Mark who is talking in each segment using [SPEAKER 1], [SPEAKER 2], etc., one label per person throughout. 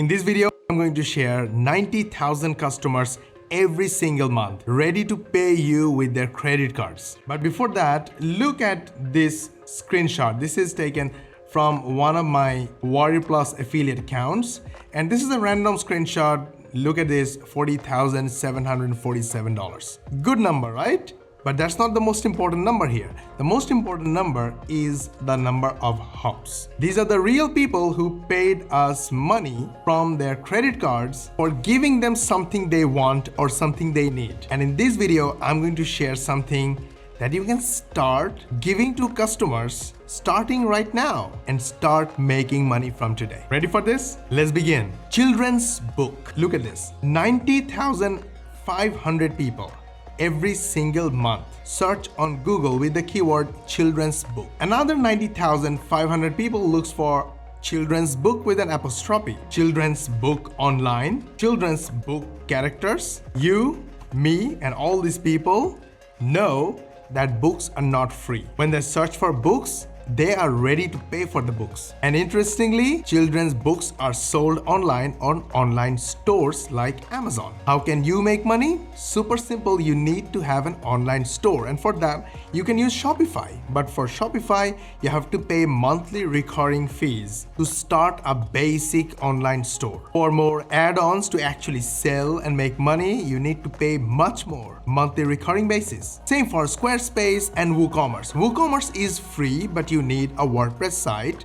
[SPEAKER 1] In this video, I'm going to share 90,000 customers every single month ready to pay you with their credit cards. But before that, look at this screenshot. This is taken from one of my Bari Plus affiliate accounts. And this is a random screenshot. Look at this, $40,747. Good number, right? But that's not the most important number here. The most important number is the number of hops. These are the real people who paid us money from their credit cards for giving them something they want or something they need. And in this video, I'm going to share something that you can start giving to customers starting right now and start making money from today. Ready for this? Let's begin. Children's book. Look at this. 90,500 people every single month search on Google with the keyword children's book. Another 90,500 people looks for children's book with an apostrophe, children's book online, children's book characters. You, me, and all these people know that books are not free. When they search for books, they are ready to pay for the books. And interestingly, children's books are sold online on online stores like Amazon. How can you make money? Super simple. You need to have an online store, and for that you can use Shopify. But for Shopify, you have to pay monthly recurring fees to start a basic online store. For more add-ons to actually sell and make money, you need to pay much more monthly recurring basis. Same for Squarespace and WooCommerce. WooCommerce is free, but you need a WordPress site,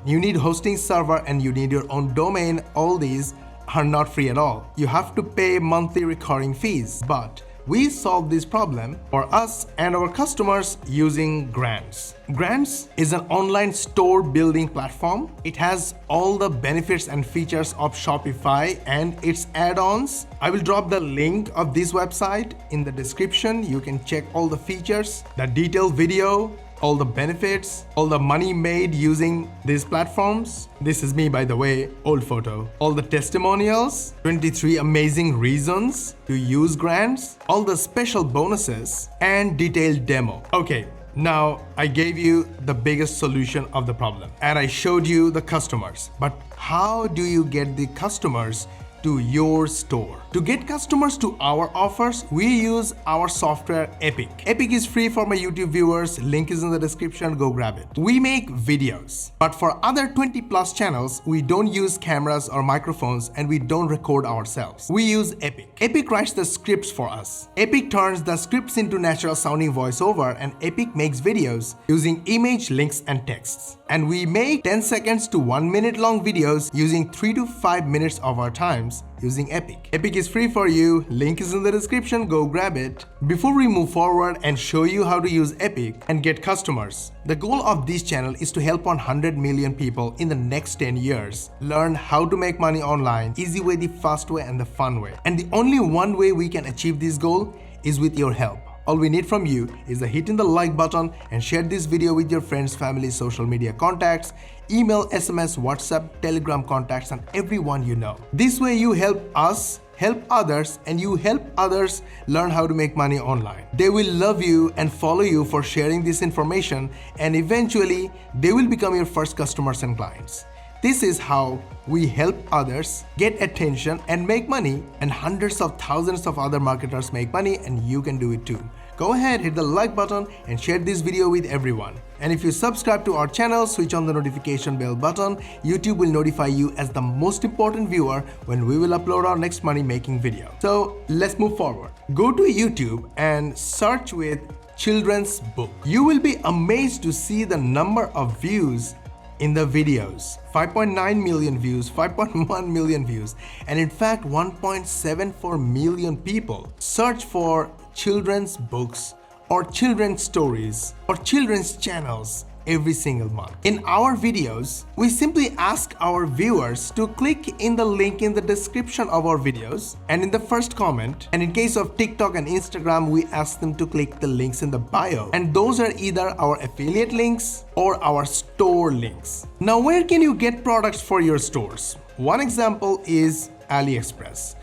[SPEAKER 1] you need hosting server, and you need your own domain. All these are not free at all. You have to pay monthly recurring fees. But we solve this problem for us and our customers using Grants. Grants is an online store building platform. It has all the benefits and features of Shopify and its add-ons. I will drop the link of this website in the description. You can check all the features, the detailed video, all the benefits, all the money made using these platforms. This is me, by the way, old photo. All the testimonials, 23 amazing reasons to use Grants, all the special bonuses, and detailed demo. Okay, now I gave you the biggest solution of the problem and I showed you the customers. But how do you get the customers to your store? To get customers to our offers, we use our software Epic. Epic is free for my YouTube viewers. Link is in the description. Go grab it. We make videos, but for other 20 plus channels, we don't use cameras or microphones and we don't record ourselves. We use Epic. Epic writes the scripts for us. Epic turns the scripts into natural sounding voiceover, and Epic makes videos using image, links, and texts. And we make 10 seconds to 1 minute long videos using 3 to 5 minutes of our times using Epic. Epic is free for you. Link is in the description. Go grab it. Before we move forward and show you how to use Epic and get customers, the goal of this channel is to help 100 million people in the next 10 years learn how to make money online, easy way, the fast way, and the fun way. And the only one way we can achieve this goal is with your help. All we need from you is hitting the like button and share this video with your friends, family, social media contacts, email, SMS, WhatsApp, Telegram contacts, and everyone you know. This way you help us help others, and you help others learn how to make money online. They will love you and follow you for sharing this information, and eventually they will become your first customers and clients. This is how we help others get attention and make money, and hundreds of thousands of other marketers make money, and you can do it too. Go ahead, hit the like button and share this video with everyone. And if you subscribe to our channel, switch on the notification bell button. YouTube will notify you as the most important viewer when we will upload our next money making video. So let's move forward. Go to YouTube and search with children's book. You will be amazed to see the number of views in the videos. 5.9 million views, 5.1 million views, and in fact 1.74 million people search for children's books or children's stories or children's channels every single month. In our videos, we simply ask our viewers to click in the link in the description of our videos and in the first comment. And in case of TikTok and Instagram, we ask them to click the links in the bio. And those are either our affiliate links or our store links. Now, where can you get products for your stores? One example is AliExpress.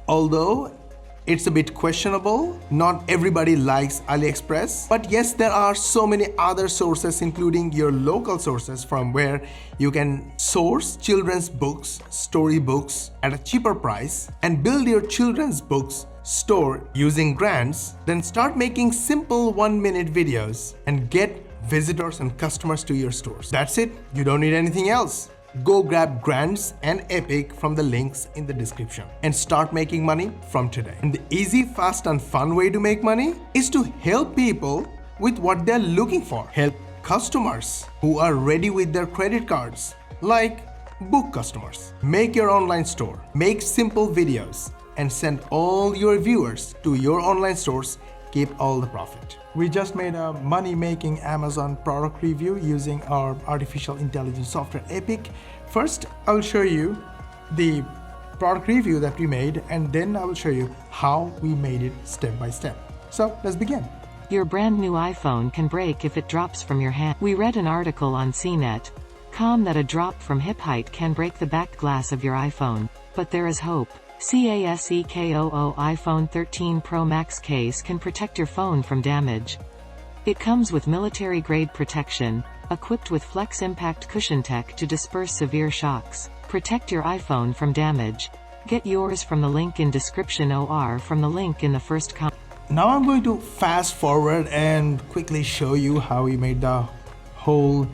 [SPEAKER 1] Although It's a bit questionable. Not everybody likes AliExpress, but yes, there are so many other sources, including your local sources, from where you can source children's books, storybooks at a cheaper price and build your children's books store using grants. Then start making simple 1-minute videos and get visitors and customers to your stores. That's it. You don't need anything else. Go grab grants and Epic from the links in the description and start making money from today. And the easy, fast and fun way to make money is to help people with what they're looking for. Help customers who are ready with their credit cards, like book customers. Make your online store, make simple videos and send all your viewers to your online stores. Keep all the profit. We just made a money-making Amazon product review using our artificial intelligence software Epic. First, I will show you the product review that we made, and then I will show you how we made it step by step. So let's begin.
[SPEAKER 2] Your brand new iPhone can break if it drops from your hand. We read an article on CNET.com that a drop from hip height can break the back glass of your iPhone. But there is hope. CASEKOO iPhone 13 Pro Max case can protect your phone from damage. It comes with military-grade protection, equipped with Flex Impact Cushion Tech to disperse severe shocks. Protect your iPhone from damage. Get yours from the link in description or from the link in the first comment.
[SPEAKER 1] Now I'm going to fast forward and quickly show you how we made the whole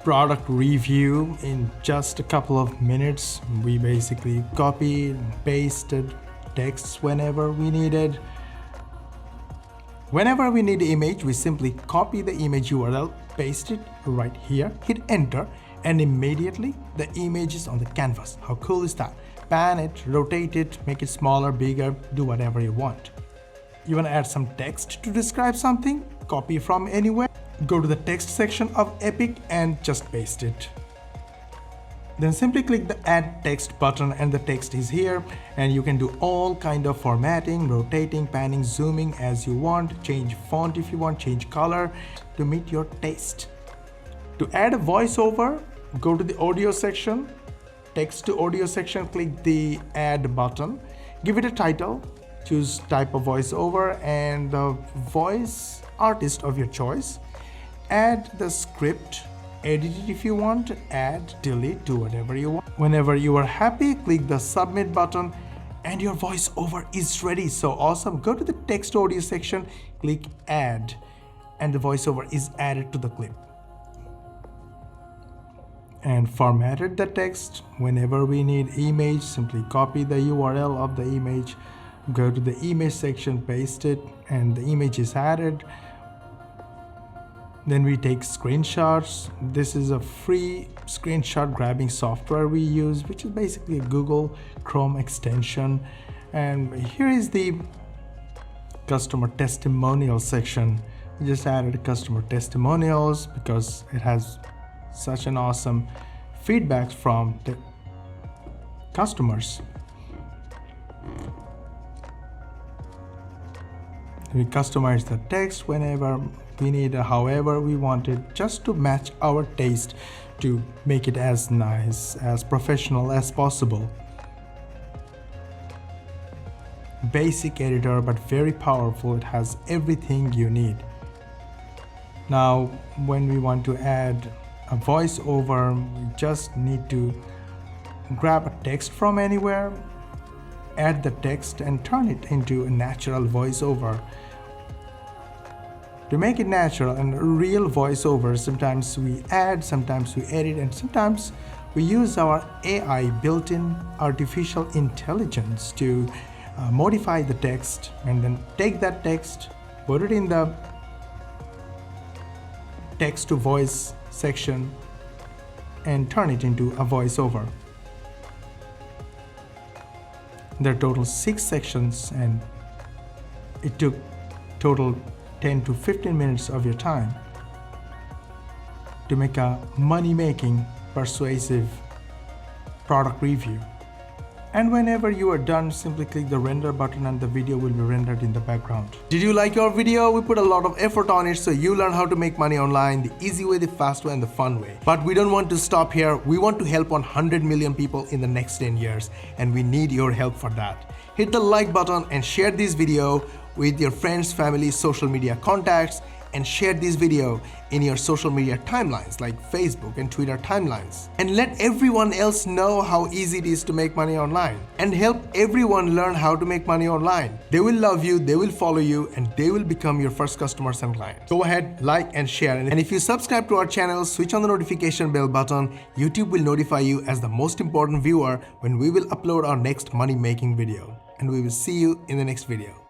[SPEAKER 1] product review in just a couple of minutes. We basically copied and pasted texts whenever we needed. Whenever we need the image, we simply copy the image URL, paste it right here, hit enter, and immediately the image is on the canvas. How cool is that? Pan it, rotate it, make it smaller, bigger, do whatever you want. You want to add some text to describe something? Copy from anywhere. Go to the text section of Epic and just paste it. Then simply click the add text button and the text is here, and you can do all kind of formatting, rotating, panning, zooming as you want, change font if you want, change color to meet your taste. To add a voiceover, go to the audio section, text to audio section, click the add button, give it a title, choose type of voiceover and the voice artist of your choice. Add the script, edit it if you want, add, delete, do whatever you want. Whenever you are happy, click the submit button and your voiceover is ready. So awesome. Go to the text audio section, click add, and the voiceover is added to the clip. And formatted the text. Whenever we need image, simply copy the URL of the image, go to the image section, paste it, and the image is added. Then we take screenshots. This is a free screenshot grabbing software we use, which is basically a Google Chrome extension. And here is the customer testimonial section. We just added customer testimonials because it has such an awesome feedback from the customers. We customize the text whenever we need, however we want it, just to match our taste, to make it as nice, as professional as possible. Basic editor, but very powerful. It has everything you need. Now, when we want to add a voiceover, we just need to grab a text from anywhere, add the text and turn it into a natural voiceover. To make it natural and real voiceover, sometimes we add, sometimes we edit, and sometimes we use our AI, built-in artificial intelligence, to modify the text and then take that text, put it in the text to voice section and turn it into a voiceover. There are total 6 sections and it took total 10 to 15 minutes of your time to make a money-making, persuasive product review. And whenever you are done, simply click the render button and the video will be rendered in the background. Did you like your video? We put a lot of effort on it so you learn how to make money online the easy way, the fast way, and the fun way. But we don't want to stop here. We want to help 100 million people in the next 10 years, and we need your help for that. Hit the like button and share this video with your friends, family, social media contacts, and share this video in your social media timelines like Facebook and Twitter timelines. And let everyone else know how easy it is to make money online. And help everyone learn how to make money online. They will love you, they will follow you, and they will become your first customers and clients. Go ahead, like and share. And if you subscribe to our channel, switch on the notification bell button. YouTube will notify you as the most important viewer when we will upload our next money making video. And we will see you in the next video.